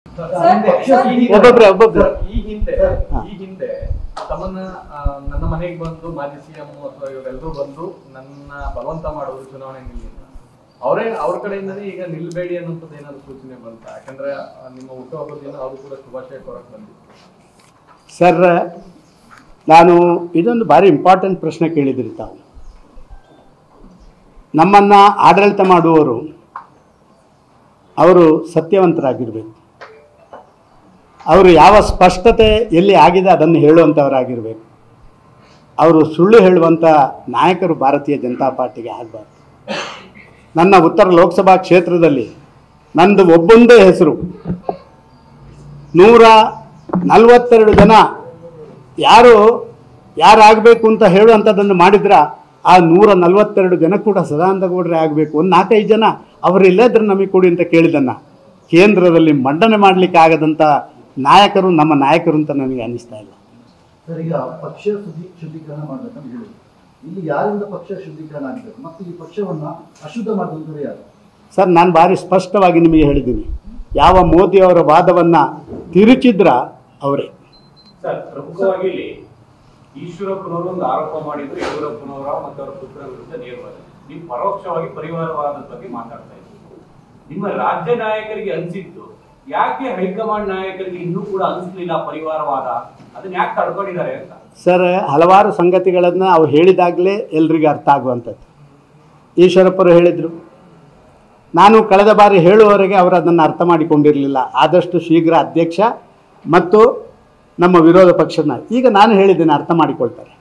ಈ ಹಿಂದೆ ತಮ್ಮನ್ನ ನನ್ನ ಮನೆಗೆ ಬಂದು ಮಾಜಿ ಸಿಎಂ ಅಥವಾ ಇವರೆಲ್ಲರೂ ಬಂದು ನನ್ನ ಬಲವಂತ ಮಾಡೋದು ಚುನಾವಣೆ ನಿಲ್ಲಿ ಅವ್ರ ಕಡೆಯಿಂದನೇ ಈಗ ನಿಲ್ಬೇಡಿ ಅನ್ನೋಂಥದ್ದು ಏನಾದ್ರು ಸೂಚನೆ ಬಂತ? ಯಾಕಂದ್ರೆ ನಿಮ್ಮ ಹುಟ್ಟುಹಬ್ಬದ ದಿನ ಅವರು ಕೂಡ ಶುಭಾಶಯ ಕೊರಕ್ಕೆ ಬಂದಿದ್ರು. ಸರ್, ನಾನು ಇದೊಂದು ಭಾರಿ ಇಂಪಾರ್ಟೆಂಟ್ ಪ್ರಶ್ನೆ ಕೇಳಿದಿರಿ ತಾವು. ನಮ್ಮನ್ನು ಆಡಳಿತ ಮಾಡುವವರು ಅವರು ಸತ್ಯವಂತರಾಗಿರಬೇಕು. ಅವರು ಯಾವ ಸ್ಪಷ್ಟತೆ ಎಲ್ಲಿ ಆಗಿದೆ ಅದನ್ನು ಹೇಳುವಂಥವರಾಗಿರಬೇಕು. ಅವರು ಸುಳ್ಳು ಹೇಳುವಂಥ ನಾಯಕರು ಭಾರತೀಯ ಜನತಾ ಪಾರ್ಟಿಗೆ ಆಗಬಾರ್ದು. ನನ್ನ ಉತ್ತರ ಲೋಕಸಭಾ ಕ್ಷೇತ್ರದಲ್ಲಿ ನಂದು ಒಬ್ಬೊಂದೇ ಹೆಸರು 142 ಜನ ಯಾರಾಗಬೇಕು ಅಂತ ಹೇಳುವಂಥದ್ದನ್ನು ಮಾಡಿದ್ರೆ ಆ 142 ಜನ ಕೂಡ ಸದಾನಂದ ಗೌಡರೇ ಆಗಬೇಕು. ಒಂದು 4-5 ಜನ ಅವರಿಲ್ಲದ್ರೆ ನಮಗೆ ಕೊಡಿ ಅಂತ ಕೇಳಿದನ್ನು ಕೇಂದ್ರದಲ್ಲಿ ಮಂಡನೆ ಮಾಡಲಿಕ್ಕೆ ಆಗದಂಥ ನಾಯಕರು ನಮ್ಮ ನಾಯಕರು ಅಂತ ನನಗೆ ಅನ್ನಿಸ್ತಾ ಇಲ್ಲ. ಸರ್, ಈಗ ಪಕ್ಷ ಶುದ್ಧೀಕರಣ ಮಾಡಬೇಕಂತ ಹೇಳಿದ್ರು. ಇಲ್ಲಿ ಯಾರಿಂದ ಪಕ್ಷ ಶುದ್ಧೀಕರಣ ಆಗಬೇಕು ಮತ್ತು ಈ ಪಕ್ಷವನ್ನು ಅಶುದ್ಧ ಮಾಡಿದಂಥವ್ರು ಯಾರು? ಸರ್, ನಾನು ಭಾರಿ ಸ್ಪಷ್ಟವಾಗಿ ನಿಮಗೆ ಹೇಳಿದ್ದೀನಿ. ಯಾವ ಮೋದಿಯವರ ವಾದವನ್ನು ತಿರುಚಿದ್ರ ಅವರೇ. ಸರ್, ಪ್ರಮುಖವಾಗಿ ಇಲ್ಲಿ ಈಶ್ವರಪ್ಪನವರು ಒಂದು ಆರೋಪ ಮಾಡಿದ್ರು ಯಡಿಯೂರಪ್ಪನವರ ಮತ್ತು ಅವರ ಪುತ್ರರ ವಿರುದ್ಧ ನೇರವಾಗಿ. ನೀವು ಪರೋಕ್ಷವಾಗಿ ಪರಿವಾರವಾದದ ಬಗ್ಗೆ ಮಾತಾಡ್ತಾ ಇದ್ದೀವಿ. ನಿಮ್ಮ ರಾಜ್ಯ ನಾಯಕರಿಗೆ ಅನಿಸಿದ್ದು ಯಾಕೆ ಹೈಕಮಾಂಡ್ ನಾಯಕರಿಗೆ ಇನ್ನೂ ಕೂಡ ಅನಿಸ್ಲಿಲ್ಲ ಪರಿವಾರವಾದ? ಅದನ್ನ ಯಾಕೆ ತಡ್ಕೊಂಡಿದ್ದಾರೆ ಅಂತ? ಸರ್, ಹಲವಾರು ಸಂಗತಿಗಳನ್ನು ಅವ್ರು ಹೇಳಿದಾಗಲೇ ಎಲ್ರಿಗೂ ಅರ್ಥ ಆಗುವಂಥದ್ದು. ಈಶ್ವರಪ್ಪರು ಹೇಳಿದರು, ನಾನು ಕಳೆದ ಬಾರಿ ಹೇಳುವವರೆಗೆ ಅವರು ಅದನ್ನು ಅರ್ಥ ಮಾಡಿಕೊಂಡಿರಲಿಲ್ಲ. ಆದಷ್ಟು ಶೀಘ್ರ ಅಧ್ಯಕ್ಷ ಮತ್ತು ನಮ್ಮ ವಿರೋಧ ಪಕ್ಷದ ಈಗ ನಾನು ಹೇಳಿದ್ದೇನೆ, ಅರ್ಥ ಮಾಡಿಕೊಳ್ತಾರೆ.